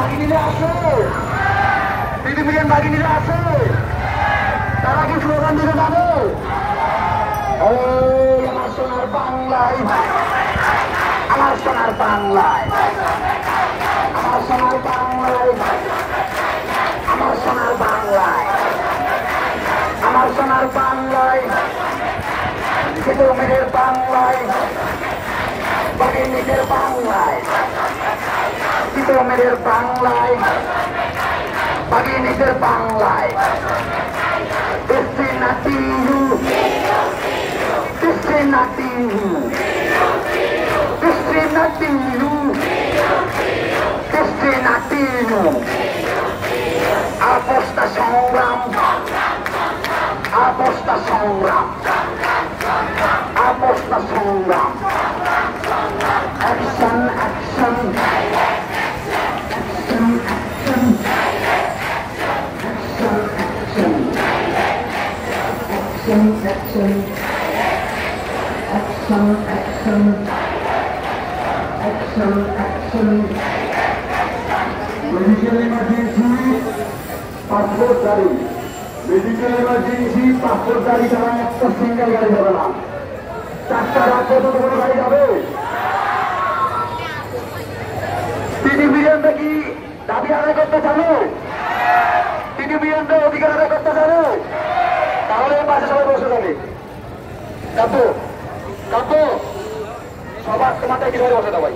বাগিনীরা আছে, পৃথিবীর বাগিনীরা আছে, তারা কি স্লোগান দিতে যাবে? আমার সোনার বাংলায়, আমার সোনার বাংলায়, আমার সোনার বাংলায়, আমার সোনার বাংলায়, আমার সোনার বাংলায়, মেয়ের বাংলায়, বাগিনীদের বাংলায়, মেয়ের বাংলায়, বাগিনীদের বাংলায়, Destinativo, destinativo, destinativo, destinativo. Aposta সংগ্রাম, aposta সংগ্রাম, aposta সংগ্রাম. Action, action, action, action, action, action, action, action, action, action. Medical emergency, passport dari. Medical emergency, passport dari karena একটা সিঙ্গেল গাড়ি যাবে না। চারটা রাত কত বড় গাড়ি যাবে? তিনি বিরিয়ানটা কি দাবি আদায় করতে চাবে? তিনি বিরিয়ানটা অধিকার আদায় করতে চাবে? তাহলে পাশে সবাই বসে যাবে। কাপো কাপো সবার তোমাদের কিভাবে বসে দেওয়াই।